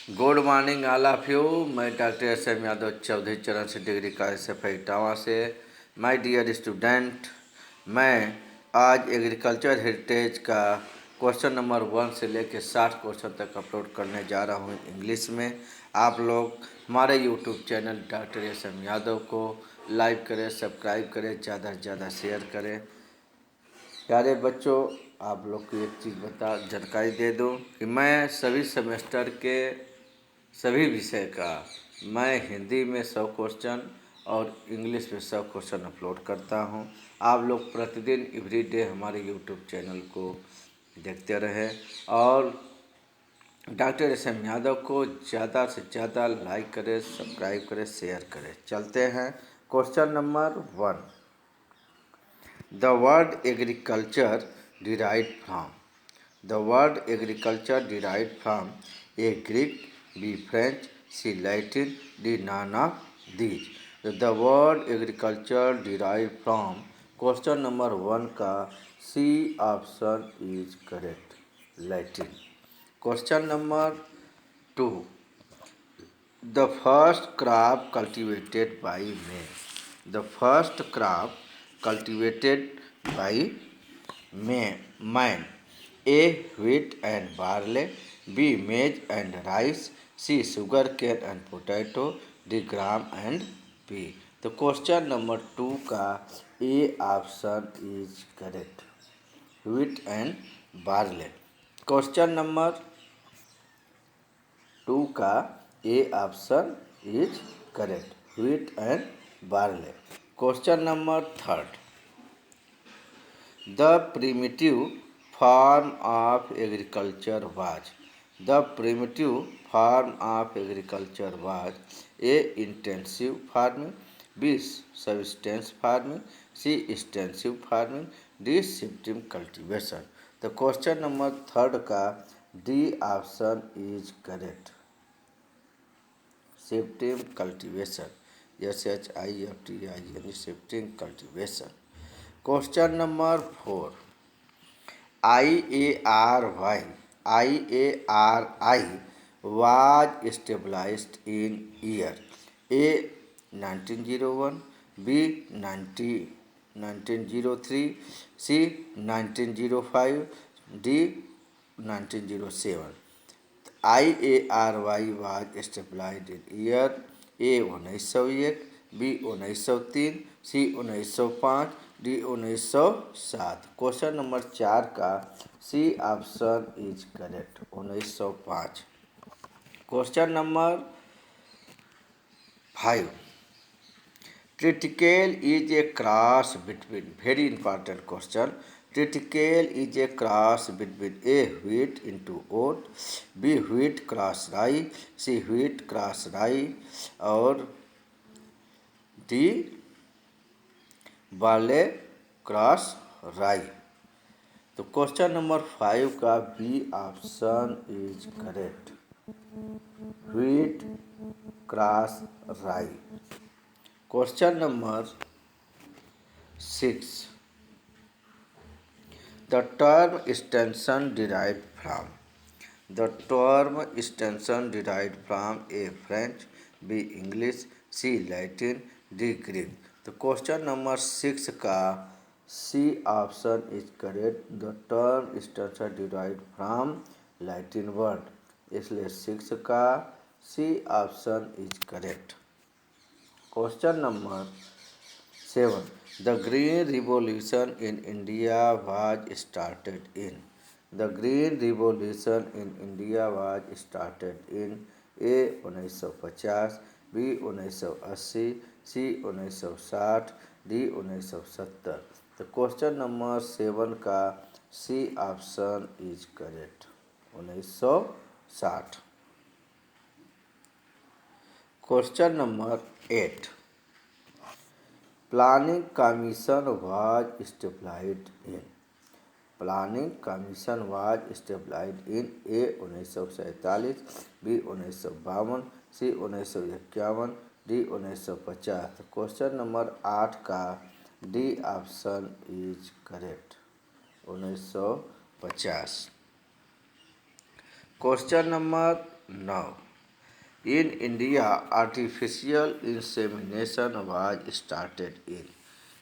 Good morning all of you. मैं doctor SM Yadav Chaudhary चरण Singh degree college से इटावा से। माय डियर स्टूडेंट, मैं आज एग्रीकल्चर हेरिटेज का क्वेश्चन नंबर 1 से लेकर 60 क्वेश्चन तक अपलोड करने जा रहा हूँ इंग्लिश में। आप लोग हमारे YouTube channel doctor SM Yadav को लाइक करें, सब्सक्राइब करें, ज़्यादा से ज़्यादा शेयर करें। प्यारे बच्चों, आप लोग को एक चीज़ जानकारी दे दूं कि मैं सभी सेमेस्टर के सभी विषय का मैं हिंदी में 100 क्वेश्चन और इंग्लिश में 100 क्वेश्चन अपलोड करता हूं। आप लोग प्रतिदिन एवरीडे हमारे यूट्यूब चैनल को देखते रहें और डॉक्टर SM यादव को ज़्यादा से ज़्यादा लाइक करें, सब्सक्राइब करें, शेयर करें। चलते हैं question number 1। The word agriculture derived from. The word agriculture derived from A. Greek, B. French, C. Latin, D. none of these. The word agriculture derived from. Question number 1 का C option is correct, Latin. Question number 2। The first crop cultivated by man. The first crop cultivated by man. A. Wheat and barley. B. Maize and rice. C. Sugarcane and potato. D. gram and pea. तो question number 2 का A option is correct, wheat and barley. Question number 2 का A option is correct, wheat and barley. Question number 3। The primitive form of agriculture was. The primitive form of agriculture was A. Intensive farming, B. Subsistence farming, C. Extensive farming, D. Shifting cultivation. तो question number 3 का D option is correct, shifting cultivation, SHIFTING, shifting cultivation. Question number 4। IARI was established in year A. 1901, B. 1903, C. 1905, D. 1907। IARI was established in year A. 1901, B. 1903, C. 1905, D. 1907। Question number 4 का C option is correct, 1905। Question number 5। Triticale is a cross between, very important question. Triticale is a cross between A. wheat into oat, B. wheat cross rye, C. wheat cross rye और D. barley cross rye। तो question number 5 का B option is correct, wheat cross rye। Question number 6। The term extension derived from. The term extension derived from A. French, B. English, C. Latin, D. Greek। तो question number 6 का C option is correct, the term extension derived from Latin word, इसलिए 6 का C option is correct. Question number 7। The Green Revolution in India was started in. The Green Revolution in India was started in A. 1950, B. 1980, C. 1960, D. 1970। तो question number 7 का C option is correct, 1960। Question number 8। Planning Commission was established in. Planning Commission was established in A. 1947, B. 1952, C. 1951, D. 1950। Question number 8 का D option is correct, 1950। Question number 9। In India, artificial insemination was started in.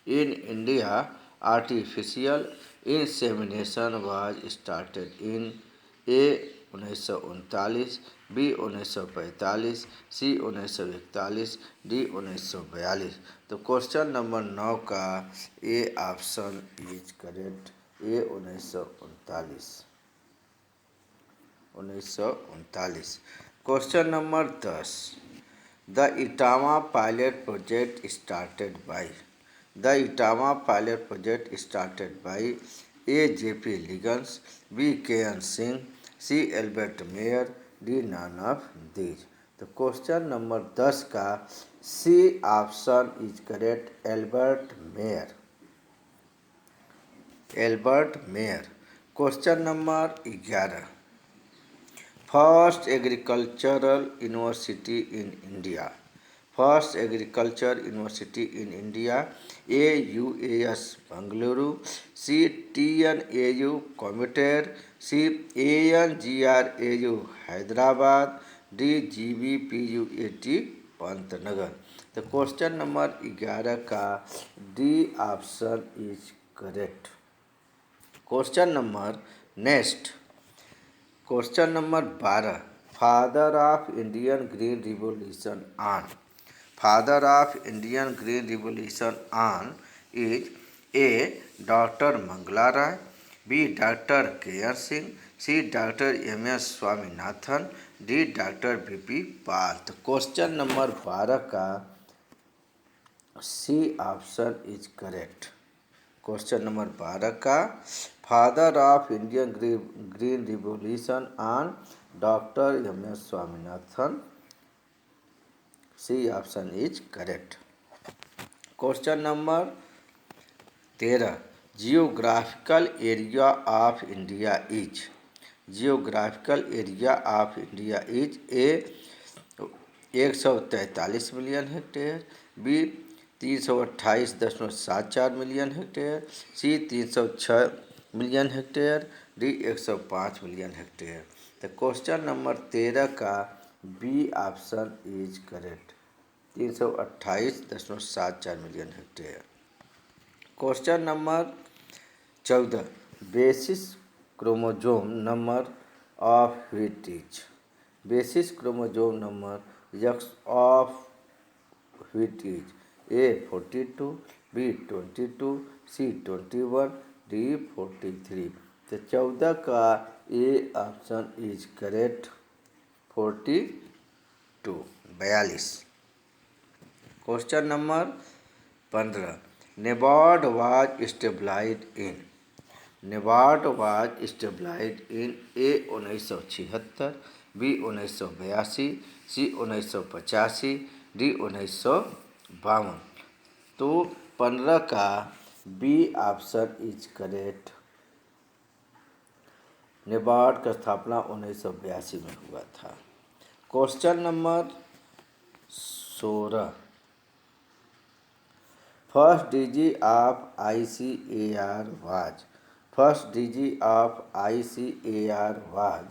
In India, artificial insemination was started in A 1939, B 1945, C 1941, D 1942। तो question number 9 का A option is correct, A 1939। Question number 10, the Etawah pilot project started by. The Etawah pilot project started by A J P Liggins, B K N Singh, C Albert Mayer, D none of these. तो question number 10 का C option is correct, Albert Mayer. Albert Mayer. Question number 11, first agricultural university in India. First agriculture university in India, A U A S Bengaluru, C T N A U Coimbatore, C A N G R A U Hyderabad, D G B P U A T Pantnagar. तो question number 11 का D option is correct. Question number next, question number 12, father of Indian green revolution on. Father of Indian green revolution on is A doctor Mangala Rai, B doctor K N Singh, C doctor M S Swaminathan, D doctor B P Pal. तो question number 12 का C option is correct. Question number 12 का father of Indian green revolution on doctor M S Swaminathan, C option is correct. Question number 13, geographical area of India is. Geographical area of India is A 143 million hectare, B 328.74 million hectare, C 306 million hectare, D 105 million hectare. तो question number 13 का B option is correct, 328.74 million hectare. Question number 14, basis chromosome number of which is. Basis chromosome number of which is A 42, B 22, C 21, D 43। तो 14 का A option is correct, 42, 42। Question number 15, NABARD was stabilised in. NABARD was stabilised in A 1976, B 1982, C 1985, D 1952। तो 15 का B option is correct, NABARD का स्थापना 1982 में हुआ था। Question number 16, first DG of ICAR was. First DG of ICAR was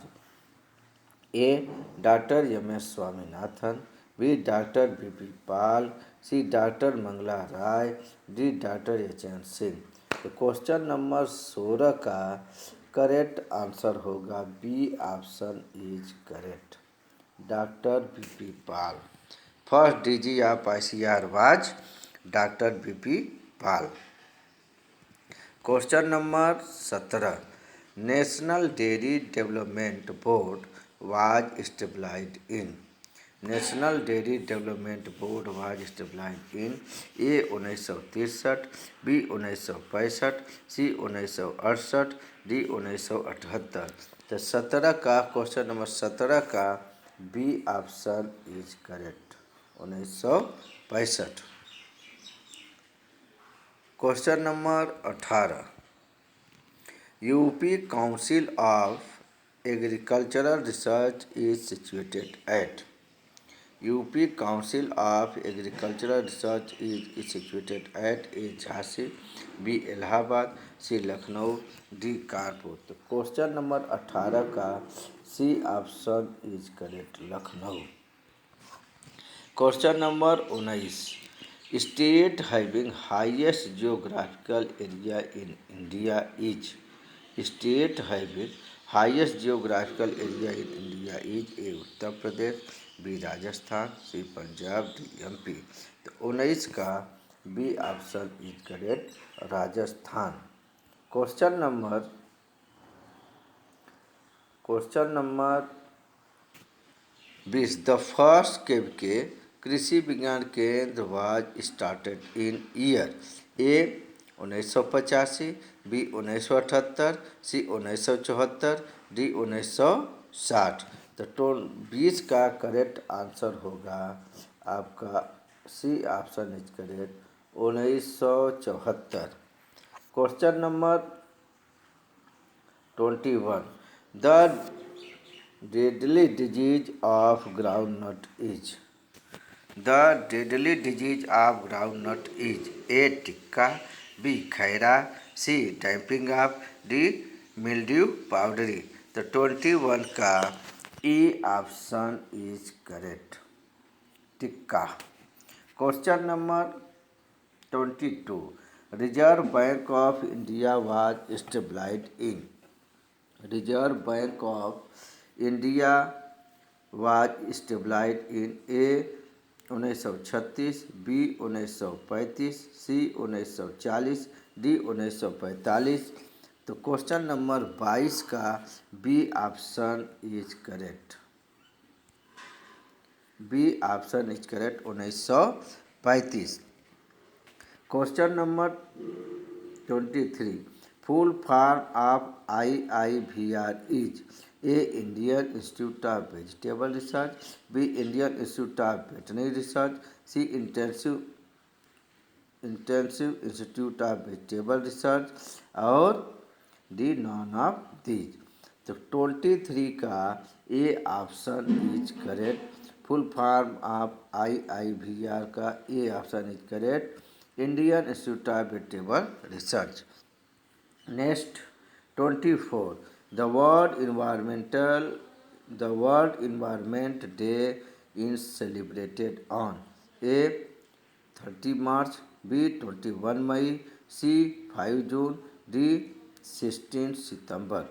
A doctor M S Swaminathan, B doctor B P Pal, C doctor Mangala Rai, D doctor H N Singh. तो question number 16 का correct answer होगा B option is correct, doctor B P Pal. First DG of ICAR was doctor B P Pal. Question number 17, national dairy development board was stabilised in. National dairy development board was stabilised in A 1963, B 1965, C 1968, D 1978। तो 17 का question number 17 का B option is correct, 1965। Question number 18, UP council of agricultural research is situated at. UP council of agricultural research is situated at A Jhansi, B Allahabad, C Lucknow, D Kanpur. तो question number 18 का C option is correct, Lucknow. Question number 19, state having highest geographical area in India is, state having highest geographical area in India is, A Uttar Pradesh, B Rajasthan, C Punjab, D MP. तो 19 का B option is correct, Rajasthan. Question number 20, the first KVK Krishi Vigyan Kendra was started in year, A 1985, B 1978, C 1974, D 1960। तो 20 का correct answer होगा आपका C option is correct, 1974। Question number 21, the deadly disease of groundnut is, the deadly disease of groundnut is, A tikka, B khaira, C damping up, D mildew powdery. तो 21 का E option is correct, tikka. Question number 22, reserve bank of India was established in, reserve bank of India was established in, A 1936, B 1935, C 1940, D 1945। तो question number 22 का B option is correct, B option is correct, 1935। Question number 23, full form of IIVR is, A Indian institute of vegetable research, B Indian institute of veterinary research, C intensive institute of vegetable research, और D none of these. तो 23 का A option is correct, full form of IIVR का A option is correct, Indian institute of vegetable research. Next 24, the world environment day is celebrated on, A 30 March, B 21 May, C 5 June, D 16 सितंबर।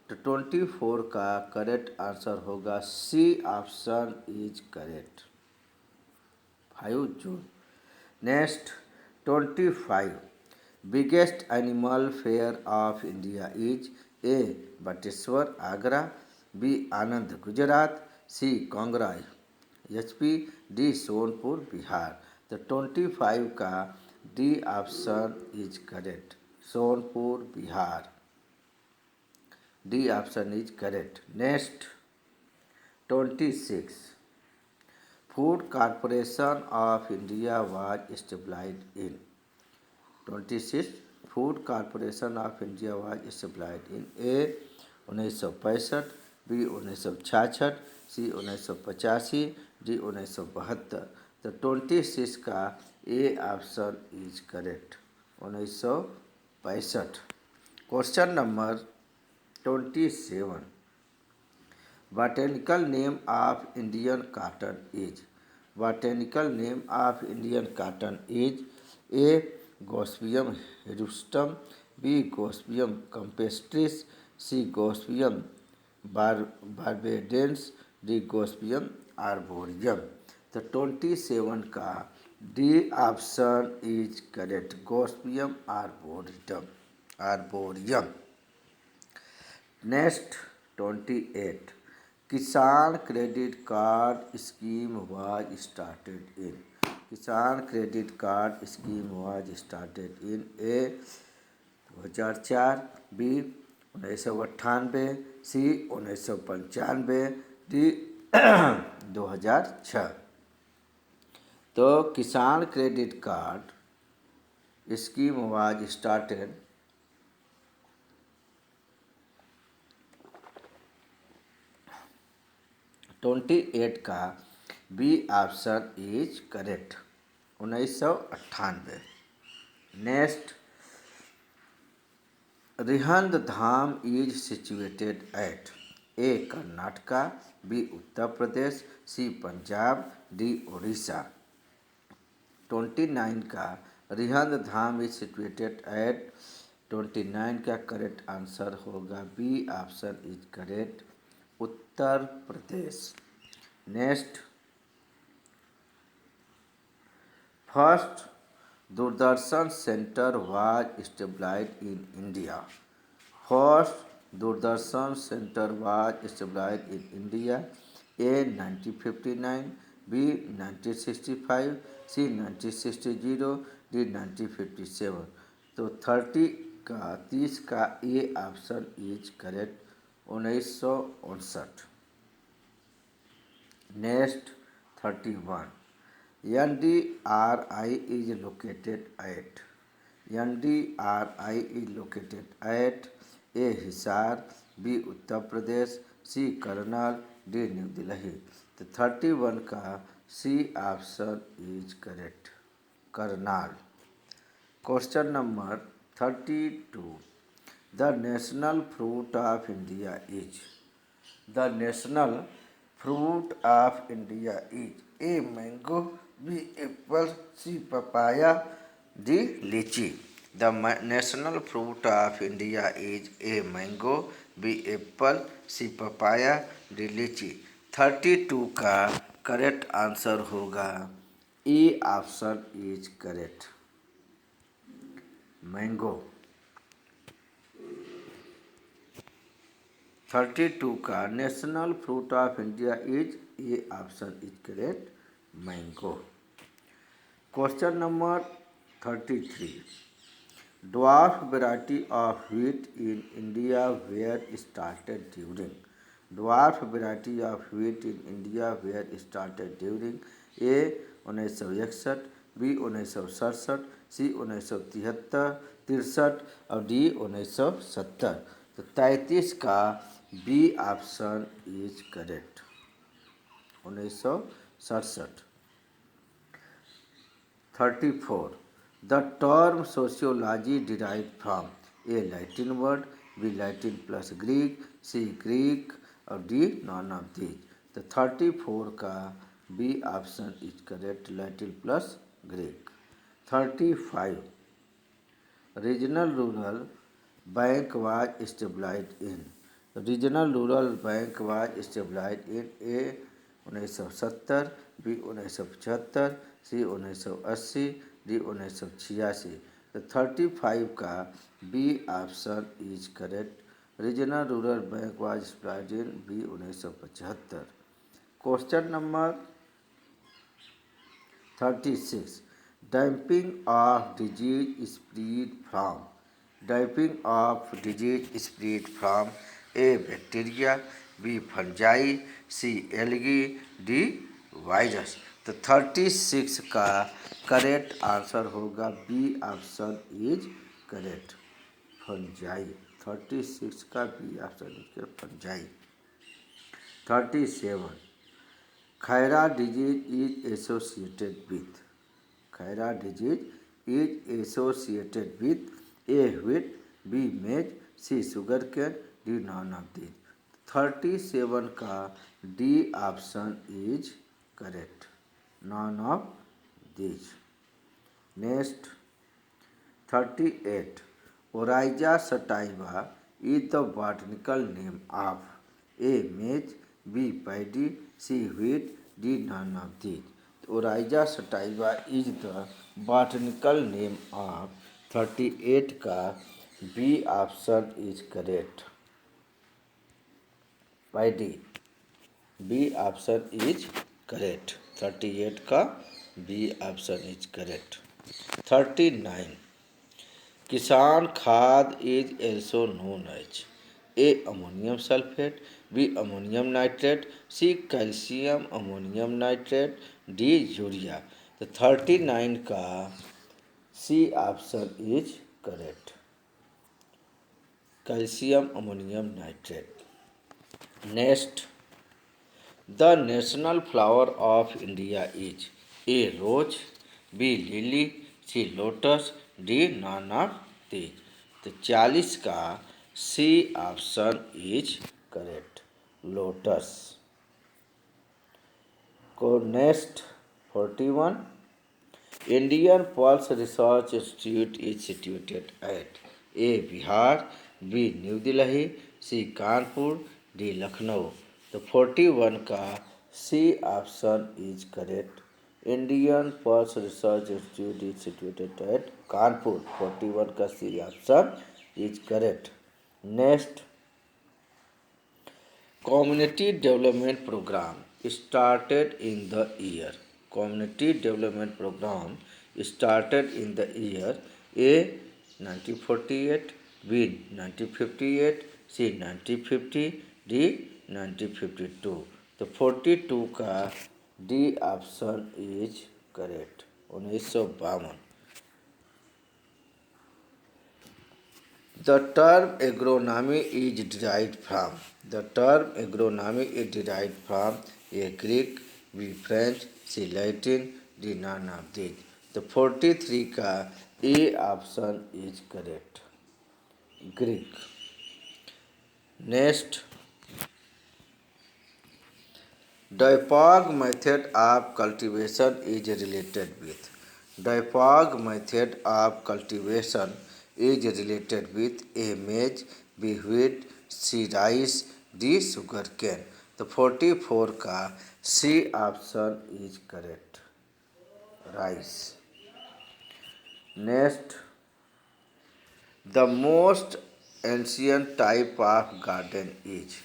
तो 24 का correct answer होगा C option is correct, 5 June. Next 25, biggest animal fair of India is, A Bateshwar Agra, B Anand Gujarat, C Kangra HP, D Sonpur Bihar. तो 25 का D option is correct, Sonpur Bihar, D option is correct. Next 26, food corporation of India was established in, 26, food corporation of India was established in, A 1965, B 1966, C 1985, D 1972। तो 26 का A option is correct, 1965। Question number 27, botanical name of Indian cotton is, botanical name of Indian cotton is, A Gossypium hirsutum, B Gossypium campestris, C Gossypium barbadense, D Gossypium arboreum. तो 27 का D option is correct, Gossypium arboreum. Next 28, Kisan credit card scheme was started in, Kisan credit card scheme was started in, A 2004, B 1998, C 1995, D 2006। तो Kisan credit card scheme was started 28 का B option is correct, 1998। Next, Rihand dam is situated at, A Karnataka, B Uttar Pradesh, C Punjab, D Orissa. 29 का Rihand dam is situated at. 29 का correct answer होगा B option is correct, Uttar Pradesh. Next, first Doordarshan centre was established in India. First Doordarshan centre was established in India. A 1959, B 1965, C 1960, D 1957। तो 30 का A option is correct, 1959। Next 31, NDRI is located at। NDRI is located at A Hisar, B Uttar Pradesh, C Karnal, D new Delhi. तो 31 का C option is correct, Karnal. Question number 32, the national fruit of India is. The national fruit of India is A mango, B apple, C papaya, D litchi. The national fruit of India is A mango, B apple, C papaya, D litchi. 32 का correct answer होगा A option is correct, mango. 32 का national fruit of India is A option is correct, mango. Question number 33, dwarf variety of wheat in India were started during. Dwarf variety of wheat in India were started during. A 1961, B 1967, C 1963 और D 1970। तो 33 का B option is correct, 1967। 34, the term sociology derive from. A Latin word, B Latin plus Greek, C Greek और D none of these. तो 34 का B option is correct, Latin plus Greek. 35, regional rural bank was established in। Regional rural bank was established in। A 1970, B 1975, C 1980, D 1986। तो 35 का B option is correct, regional rural bank was established in, B 1975। Question number 36, damping off disease spread from. Damping off disease spread from. A bacteria, B fungi, C algae, D virus. तो 36 का correct answer होगा B option is correct, fungi. 36 का B option is fungi. 37, Khaira disease is associated with. Khaira disease is associated with. A wheat, B maize, C sugarcane, D none of these. 37 का D option is correct, none of these. Next 38, Oryza sativa is the botanical name of. A maize, B paddy, C wheat, D none of these. Oryza sativa is the botanical name of. 38 का B option is correct, paddy. B option is correct, 38 का B option is correct. 39, Kisan Khad is also known as. A ammonium sulphate, B ammonium nitrate, C calcium ammonium nitrate, D urea. तो 39 का C option is correct, calcium ammonium nitrate. Next, the national flower of India is. A rose, B lily, C lotus, D none of these. तो 40 का C option is correct, lotus. Next 41, Indian Pulse Research Institute is situated at A. Bihar, B. New Delhi, C. Kanpur, D. Lucknow। तो 41 का C option is correct. Indian pulse research institute is situated eight Kanpur. 41 का C option is correct. Next, Community Development Program started in the year. Community Development Program started in the year A 1948, B 1958, C 1950, D 1952। तो 42 का D option is correct. 1952। The term agronomy is derived from A. Greek, B. French, C. Latin, D. none of these। तो 43 का A option is correct, Greek. Next, Dipog method of cultivation is related with। Dipog method of cultivation is related with A. maize, B. wheat, C. rice, D. sugarcane। तो 44 का C option is correct, rice. Next, The most ancient type of garden is।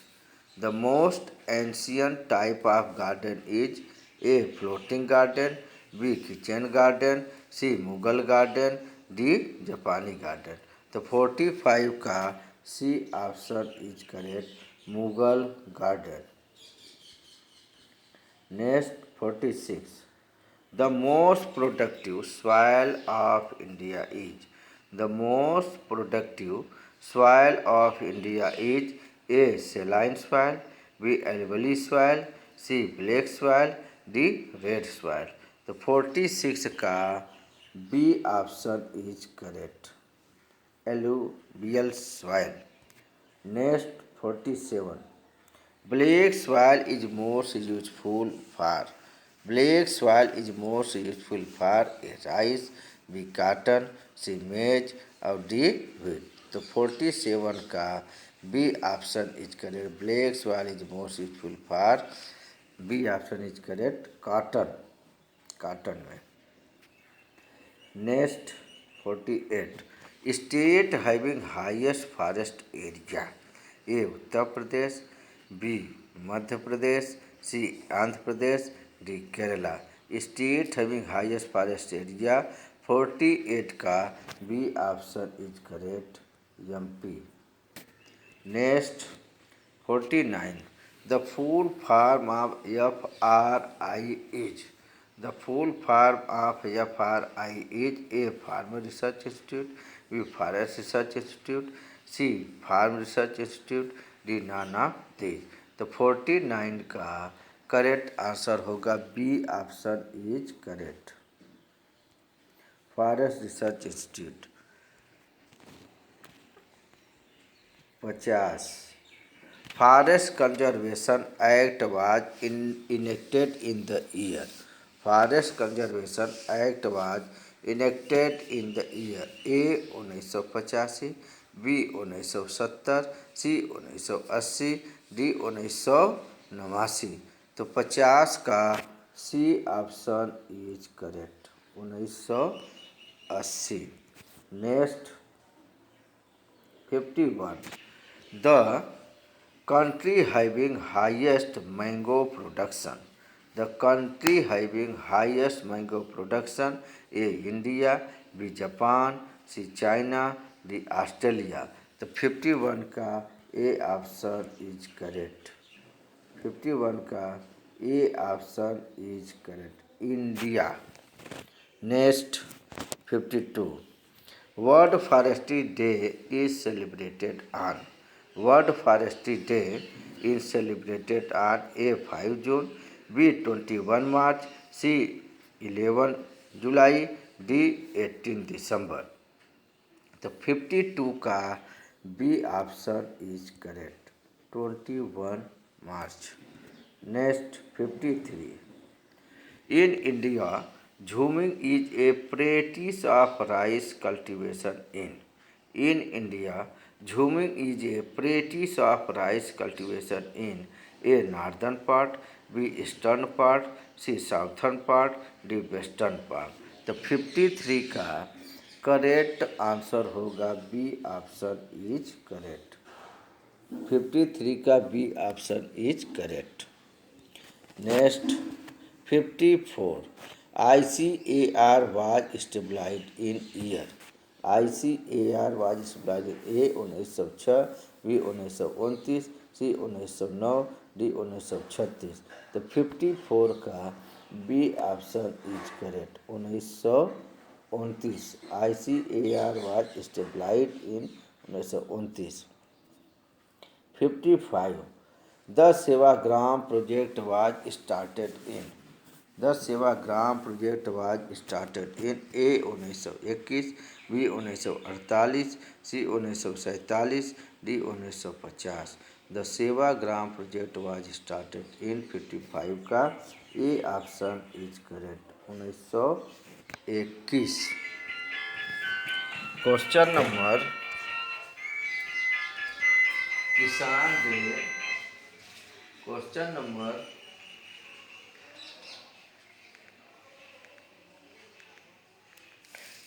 The most ancient type of garden is A. floating garden, B. kitchen garden, C. Mughal garden, D. Japani garden। तो 45 का C option is correct, Mughal garden. Next 46, The most productive soil of India is। The most productive soil of India is A. saline soil, B. alluvial soil, C. black soil, D. red soil। तो 46 का B option is correct, alluvial soil। Next 47, Black soil is most useful for। Black soil is most useful for A. rice, B. cotton, C. maize और D. wheat। तो 47 का B option is correct, black soil is most useful for, B option is correct, cotton, cotton में। Next 48, state having highest forest area. A Uttar Pradesh, B Madhya Pradesh, C Andhra Pradesh, D Kerala. State having highest forest area 48 का B option is correct, MP. Next 49, the full form of FRI is. The full form of FRI is A. Farm Research Institute, B. Forest Research Institute, C. Farm Research Institute, D. none of these। तो 49 का correct answer होगा B option is correct, forest research institute. 50, Forest Conservation Act was enacted in the year। Forest Conservation Act was enacted in the year A 1985, B 1970, C 1980, D 1989। तो 50 का C option is correct, 1980। Next 51, the country having highest mango production। The country having highest mango production A. India, B. Japan, C. China, D. Australia। तो 51 का A option is correct, 51 का A option is correct, India. Next 52, World Forestry Day is celebrated on। World Forestry Day is celebrated on A. 5 June, B. 21 March, C. 11 July, D. 18 December। तो 52 का B option is correct, 21 March. Next 53. In India, jhuming is a practice of rice cultivation in India, jhuming is a practice of rice cultivation in A. northern part, B. eastern part, C. southern part, D. western part. तो 53 का correct answer होगा B option is correct. 53 का B option is correct. Next 54. ICAR was established in year. ICAR was established A 1906, B 1929, C 1909, D 1936। तो 54 का B option is correct 1929। ICAR was established in 1929। 55. The Sevagram project was started in. The Sevagram project was started in A 1921, B 1948, C 1947, D 1950। The Sevagram project was started in 55 का A option is correct 1921। Question number Kisan day. क्वेश्चन नंबर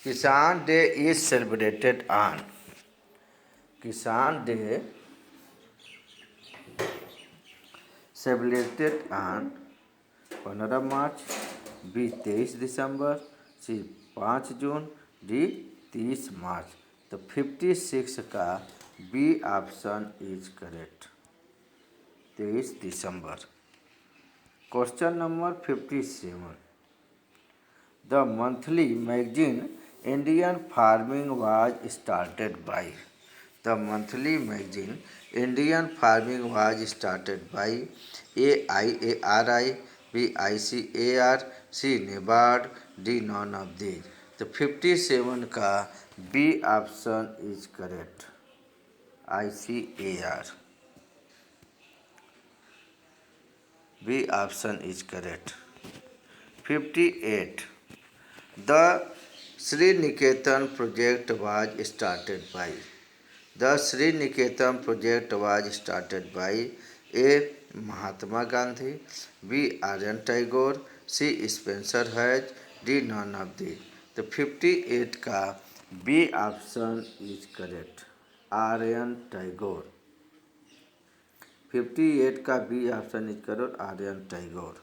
Kisan Day is celebrated on. Kisan Day celebrated on 15 March, B 23 दिसंबर, C 5 June, D 30 March. तो 56 का B option is correct 23 दिसंबर। Question number 57. The monthly magazine Indian Farming was started by. The monthly magazine Indian Farming was started by A. IARI, B. ICAR, C. NABARD, D. none of these। तो 57 का B option is correct ICAR। B option is correct. 58. The Sri Niketan project was started by. The Sri Niketan project was started by A. Mahatma Gandhi, B. Aryan Tagore, C. Spencer Hayes, D. none of these। तो 58 का B option is correct Aryan Tagore. 58 का B option is correct Aryan Tagore.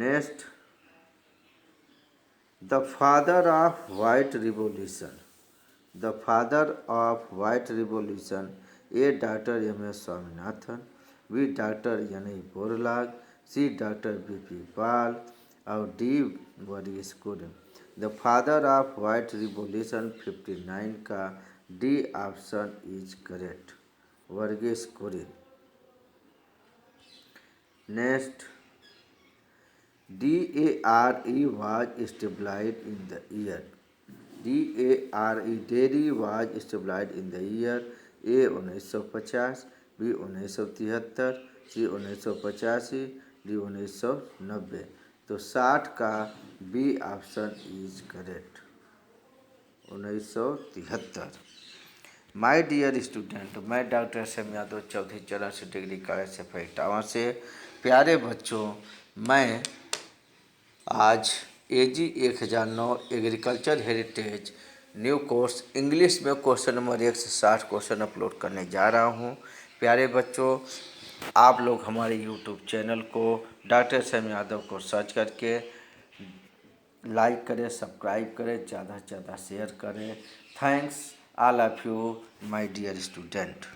Next The father of white revolution. The father of white revolution A. Dr. M.S. Swaminathan, B. Dr. N.E. Borlaug, C. Dr. B.P. Pal और D. Varghese Kurin। The father of white revolution 59 का D option is correct Verghese Kurien. Next DARE was established in the year. DARE dairy was established in the year A 1950, B 1973, C 1985, D 1990। तो 60 का B option is correct 1973। My dear student, मैं doctor S M. Yadav Chaudhary 84 degree college से इटावा से। प्यारे बच्चों, मैं आज AG 1009 agriculture heritage new course English में क्वेश्चन नंबर 1 से 60 क्वेश्चन अपलोड करने जा रहा हूं। प्यारे बच्चों, आप लोग हमारे YouTube चैनल को डॉक्टर एस.एम. यादव को सर्च करके लाइक करें, सब्सक्राइब करें, ज़्यादा से ज़्यादा शेयर करें। Thanks all of you my dear student.